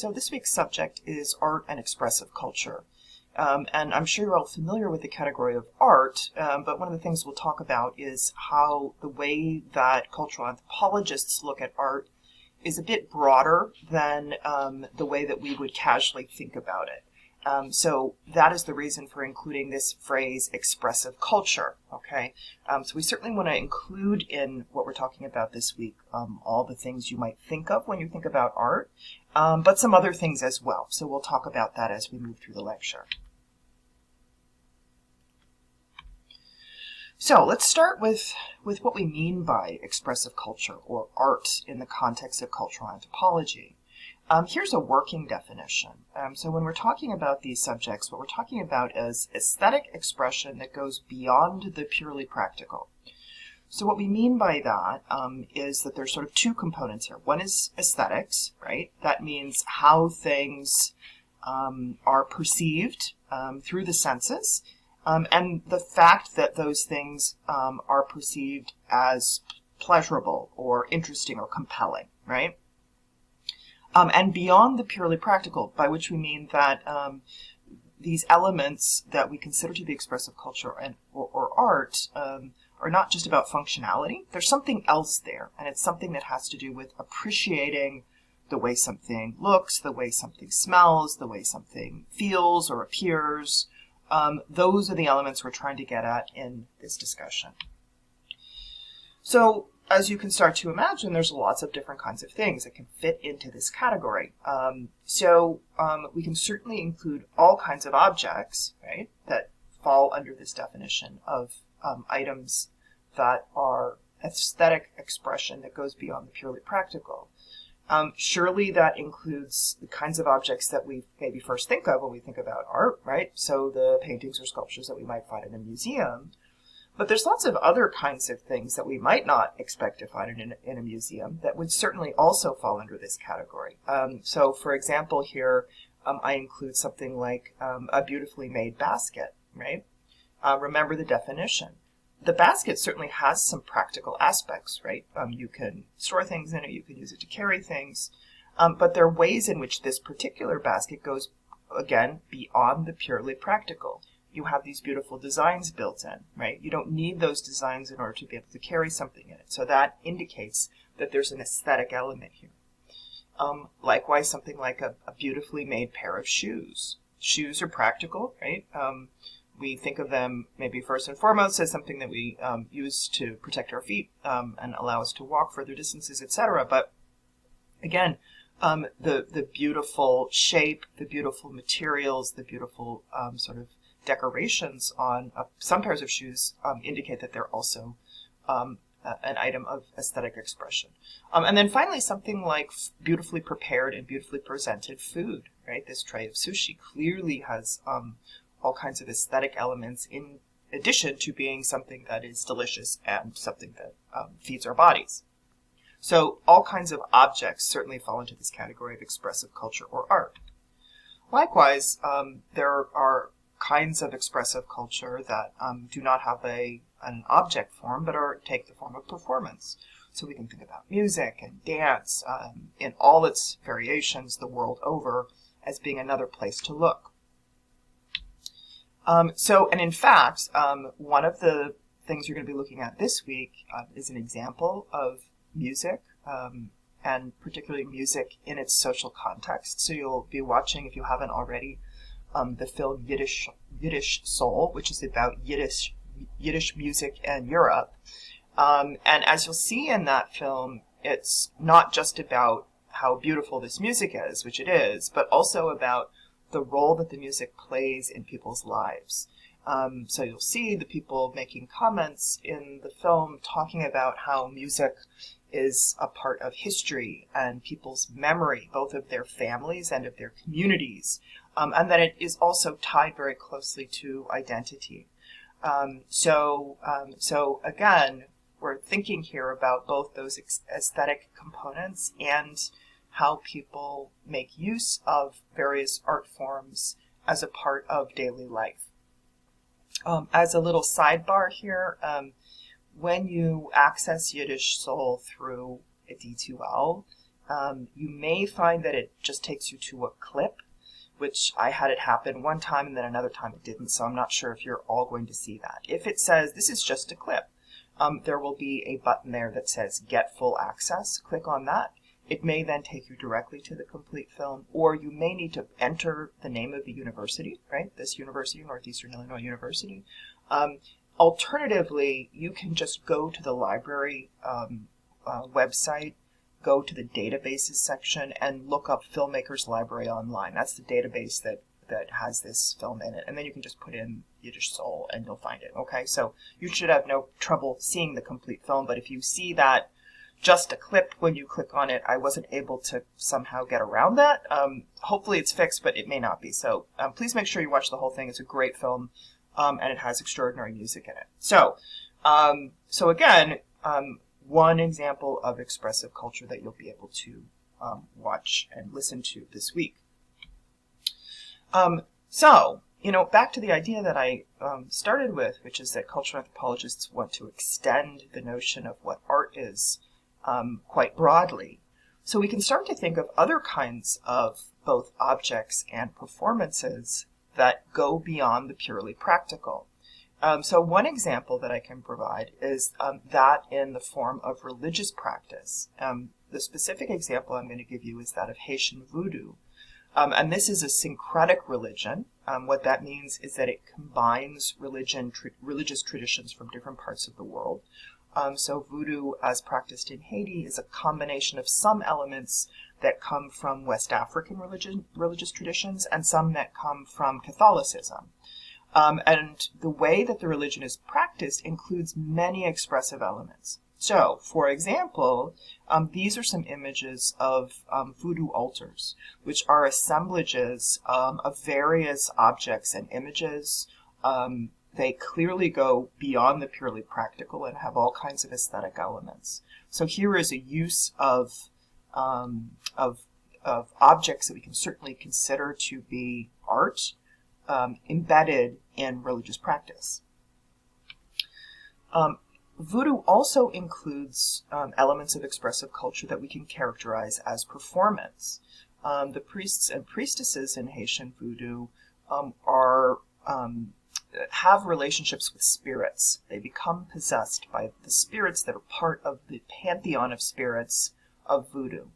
So this week's subject is art and expressive culture. And I'm sure you're all familiar with the category of art, but one of the things we'll talk about is how the way that cultural anthropologists look at art is a bit broader than the way that we would casually think about it. So that is the reason for including this phrase, expressive culture, okay? So we certainly want to include in what we're talking about this week all the things you might think of when you think about art, but some other things as well. So we'll talk about that as we move through the lecture. So let's start with what we mean by expressive culture or art in the context of cultural anthropology. Here's a working definition. So when we're talking about these subjects, what we're talking about is aesthetic expression that goes beyond the purely practical. So what we mean by that is that there's sort of two components here. One is aesthetics, right? That means how things are perceived through the senses, and the fact that those things are perceived as pleasurable or interesting or compelling, right? And beyond the purely practical, by which we mean that these elements that we consider to be expressive culture or art are not just about functionality. There's something else there, and it's something that has to do with appreciating the way something looks, the way something smells, the way something feels or appears. Those are the elements we're trying to get at in this discussion. So, as you can start to imagine, there's lots of different kinds of things that can fit into this category. We can certainly include all kinds of objects, right, that fall under this definition of items that are aesthetic expression that goes beyond the purely practical. Surely that includes the kinds of objects that we maybe first think of when we think about art, right? So the paintings or sculptures that we might find in a museum. But there's lots of other kinds of things that we might not expect to find in a museum that would certainly also fall under this category. So for example here, I include something like a beautifully made basket, right? Remember the definition. The basket certainly has some practical aspects, right? You can store things in it, you can use it to carry things, but there are ways in which this particular basket goes, again, beyond the purely practical. You have these beautiful designs built in, right? You don't need those designs in order to be able to carry something in it. So that indicates that there's an aesthetic element here. Likewise, something like a beautifully made pair of shoes. Shoes are practical, right? We think of them maybe first and foremost as something that we use to protect our feet and allow us to walk further distances, etc. But again, the beautiful shape, the beautiful materials, the beautiful sort of decorations on some pairs of shoes indicate that they're also an item of aesthetic expression. And then finally, something like beautifully prepared and beautifully presented food, right? This tray of sushi clearly has all kinds of aesthetic elements in addition to being something that is delicious and something that feeds our bodies. So all kinds of objects certainly fall into this category of expressive culture or art. Likewise, there are kinds of expressive culture that do not have an object form, but take the form of performance. So we can think about music and dance in all its variations the world over as being another place to look. And in fact, one of the things you're going to be looking at this week is an example of music, and particularly music in its social context. So you'll be watching, if you haven't already, the film Yiddish Soul, which is about Yiddish music in Europe. And as you'll see in that film, it's not just about how beautiful this music is, which it is, but also about the role that the music plays in people's lives. So you'll see the people making comments in the film talking about how music is a part of history and people's memory, both of their families and of their communities, and that it is also tied very closely to identity. So again, we're thinking here about both those aesthetic components and how people make use of various art forms as a part of daily life. As a little sidebar here, when you access Yiddish Soul through a D2L, You may find that it just takes you to a clip, which I had it happen one time and then another time it didn't, so I'm not sure if you're all going to see that. If it says this is just a clip, there will be a button there that says Get Full Access. Click on that. It may then take you directly to the complete film, or you may need to enter the name of the university, right? This university, Northeastern Illinois University. Alternatively, you can just go to the library website, go to the databases section, and look up Filmmakers Library Online. That's the database that has this film in it. And then you can just put in Yiddish Soul and you'll find it, okay? So you should have no trouble seeing the complete film, but if you see that just a clip when you click on it, I wasn't able to somehow get around that. Hopefully it's fixed, but it may not be. So please make sure you watch the whole thing. It's a great film, and it has extraordinary music in it. So, again, one example of expressive culture that you'll be able to watch and listen to this week. Back to the idea that I started with, which is that cultural anthropologists want to extend the notion of what art is quite broadly. So we can start to think of other kinds of both objects and performances that go beyond the purely practical. So one example that I can provide is that in the form of religious practice. The specific example I'm going to give you is that of Haitian voodoo. And this is a syncretic religion. What that means is that it combines religious traditions from different parts of the world. So voodoo, as practiced in Haiti, is a combination of some elements that come from West African religious traditions and some that come from Catholicism. And the way that the religion is practiced includes many expressive elements. So, for example, these are some images of voodoo altars, which are assemblages of various objects and images. They clearly go beyond the purely practical and have all kinds of aesthetic elements. So here is a use of objects that we can certainly consider to be art, embedded in religious practice. Voodoo also includes elements of expressive culture that we can characterize as performance. The priests and priestesses in Haitian voodoo have relationships with spirits. They become possessed by the spirits that are part of the pantheon of spirits of voodoo.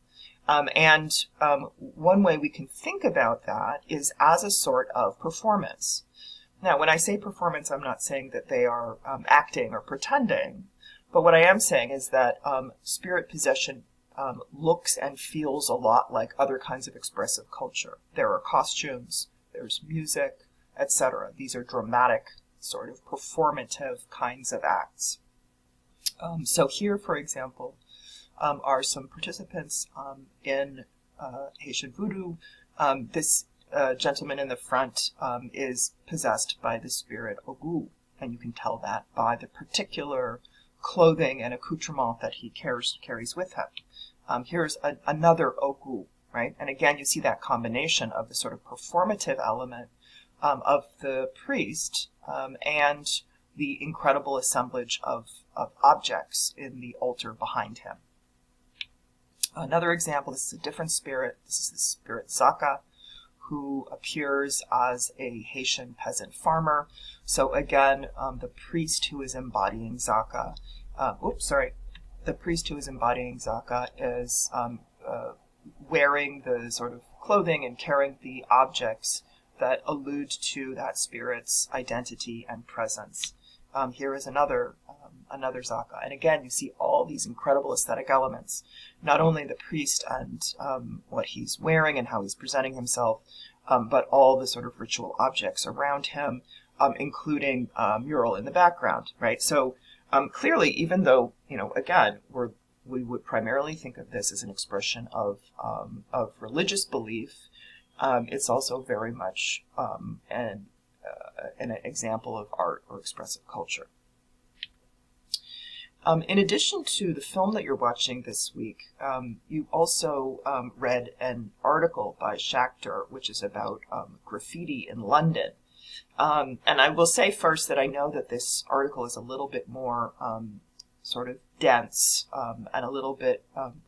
One way we can think about that is as a sort of performance. Now, when I say performance, I'm not saying that they are acting or pretending, but what I am saying is that spirit possession looks and feels a lot like other kinds of expressive culture. There are costumes, there's music, etc. These are dramatic, sort of performative kinds of acts. So here, for example, are some participants in Haitian voodoo. This gentleman in the front is possessed by the spirit Ogu, and you can tell that by the particular clothing and accoutrement that he carries with him. Here's another Ogu, right? And again, you see that combination of the sort of performative element of the priest and the incredible assemblage of objects in the altar behind him. Another example, this is a different spirit. This is the spirit Zaka, who appears as a Haitian peasant farmer. So again, the priest who is embodying Zaka, the priest who is embodying Zaka is wearing the sort of clothing and carrying the objects that allude to that spirit's identity and presence. Here is another Zaka. And again, you see all these incredible aesthetic elements. Not only the priest and what he's wearing and how he's presenting himself, but all the sort of ritual objects around him, including mural in the background, right? So clearly, even though, again, we would primarily think of this as an expression of religious belief, it's also very much an example of art or expressive culture. In addition to the film that you're watching this week, you also read an article by Schachter, which is about graffiti in London. And I will say first that I know that this article is a little bit more sort of dense and a little bit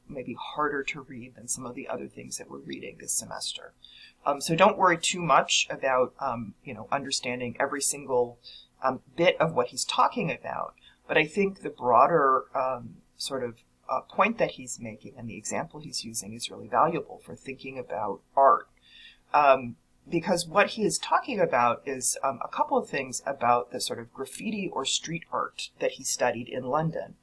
maybe harder to read than some of the other things that we're reading this semester. So don't worry too much about understanding every single bit of what he's talking about. But I think the broader point that he's making and the example he's using is really valuable for thinking about art. Because what he is talking about is a couple of things about the sort of graffiti or street art that he studied in London.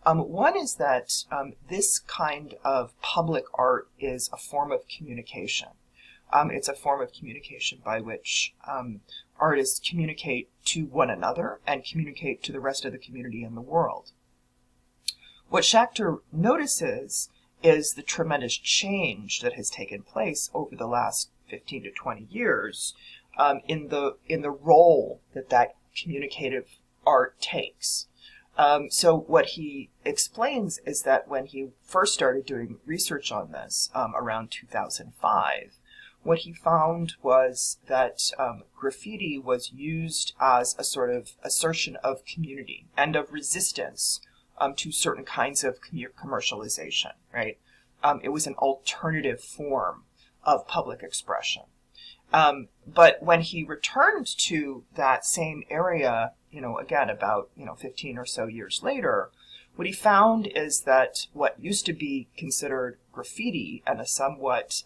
One is that this kind of public art is a form of communication. It's a form of communication by which artists communicate to one another and communicate to the rest of the community in the world. What Schachter notices is the tremendous change that has taken place over the last 15 to 20 years in the role that communicative art takes. So what he explains is that when he first started doing research on this around 2005, what he found was that graffiti was used as a sort of assertion of community and of resistance to certain kinds of commercialization, right? It was an alternative form of public expression. But when he returned to that same area, again, about 15 or so years later, what he found is that what used to be considered graffiti and a somewhat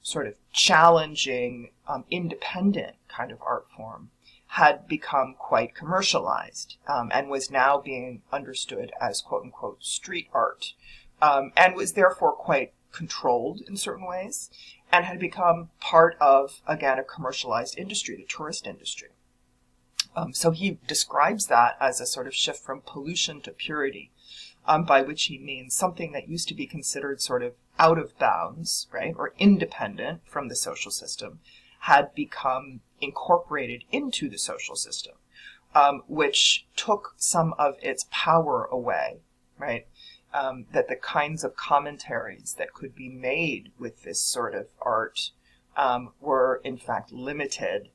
sort of challenging, independent kind of art form had become quite commercialized and was now being understood as quote-unquote street art and was therefore quite controlled in certain ways and had become part of, again, a commercialized industry, the tourist industry. So he describes that as a sort of shift from pollution to purity, by which he means something that used to be considered sort of out of bounds, right, or independent from the social system, had become incorporated into the social system, which took some of its power away, right? That the kinds of commentaries that could be made with this sort of art were in fact limited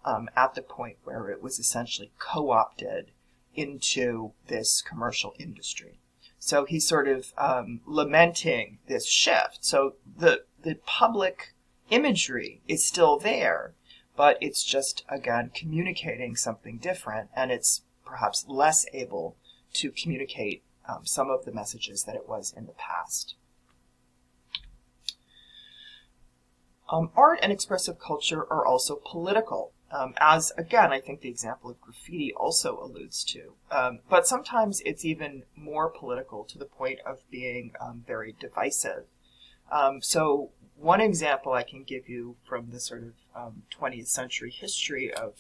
at the point where it was essentially co-opted into this commercial industry. So he's sort of lamenting this shift. So the public imagery is still there, but it's just, again, communicating something different, and it's perhaps less able to communicate some of the messages that it was in the past. Art and expressive culture are also political, as, again, I think the example of graffiti also alludes to. But sometimes it's even more political to the point of being very divisive. So one example I can give you from the sort of 20th century history of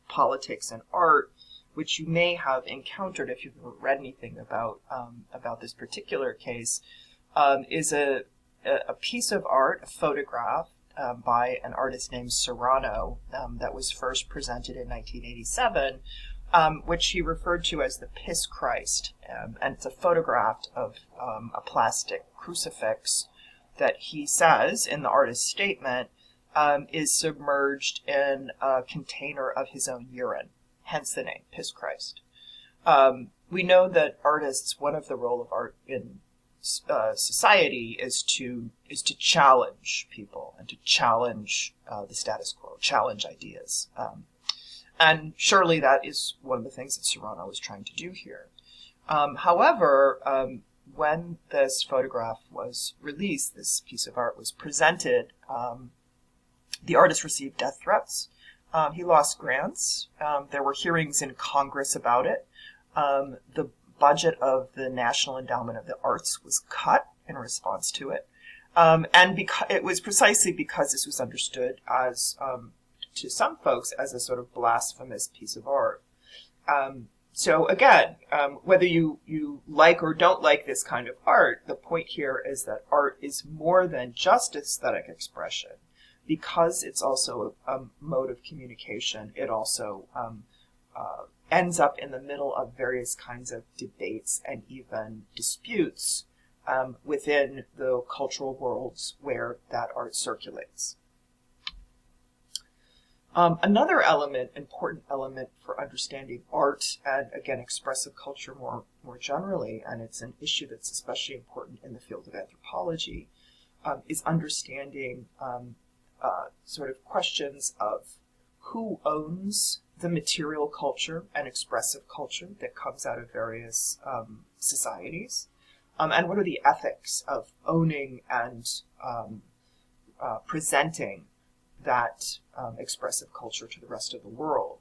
politics and art, which you may have encountered if you've ever read anything about this particular case, is a piece of art, a photograph by an artist named Serrano that was first presented in 1987, which he referred to as the Piss Christ. And it's a photograph of a plastic crucifix that he says in the artist's statement is submerged in a container of his own urine. Hence the name, Piss Christ. We know that artists, one of the role of art in society is to challenge people and to challenge the status quo, challenge ideas. And surely that is one of the things that Serrano was trying to do here. However, when this photograph was released, this piece of art was presented, the artist received death threats. He lost grants. There were hearings in Congress about it. The budget of the National Endowment of the Arts was cut in response to it. And it was precisely because this was understood as, to some folks, as a sort of blasphemous piece of art. So again, whether you like or don't like this kind of art, the point here is that art is more than just aesthetic expression. Because it's also a mode of communication, it also ends up in the middle of various kinds of debates and even disputes within the cultural worlds where that art circulates. Another element, important element for understanding art and, again, expressive culture more generally, and it's an issue that's especially important in the field of anthropology, is understanding sort of questions of who owns the material culture and expressive culture that comes out of various societies, and what are the ethics of owning and presenting that expressive culture to the rest of the world.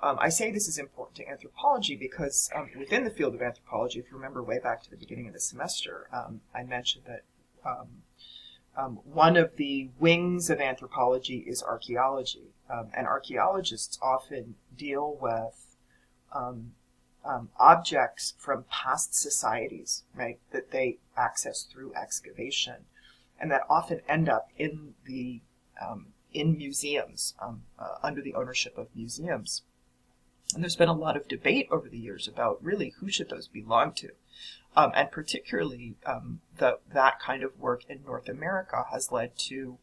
I say this is important to anthropology because within the field of anthropology, if you remember way back to the beginning of the semester, I mentioned that one of the wings of anthropology is archaeology, and archaeologists often deal with objects from past societies, right, that they access through excavation, and that often end up in the in museums, under the ownership of museums. And there's been a lot of debate over the years about really who should those belong to. And particularly that kind of work in North America has led to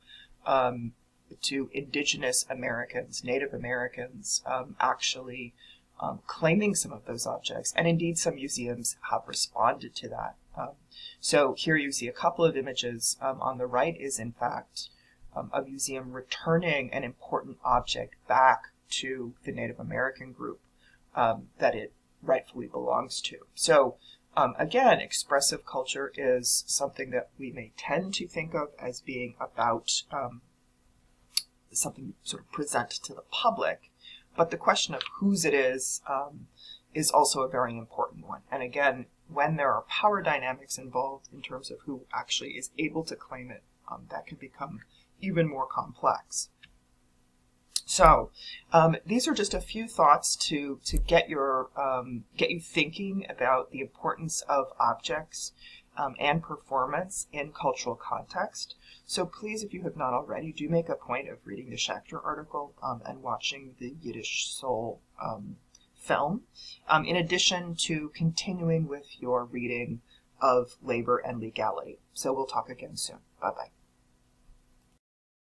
indigenous Americans, Native Americans, actually claiming some of those objects. And indeed, some museums have responded to that. So here you see a couple of images. On the right is, in fact, a museum returning an important object back to the Native American group that it rightfully belongs to. So again, expressive culture is something that we may tend to think of as being about something sort of present to the public, but the question of whose it is also a very important one. And again, when there are power dynamics involved in terms of who actually is able to claim it, that can become even more complex. So these are just a few thoughts to get you thinking about the importance of objects and performance in cultural context. So please, if you have not already, do make a point of reading the Schachter article and watching the Yiddish Soul film, in addition to continuing with your reading of Labor and Legality. So we'll talk again soon. Bye-bye.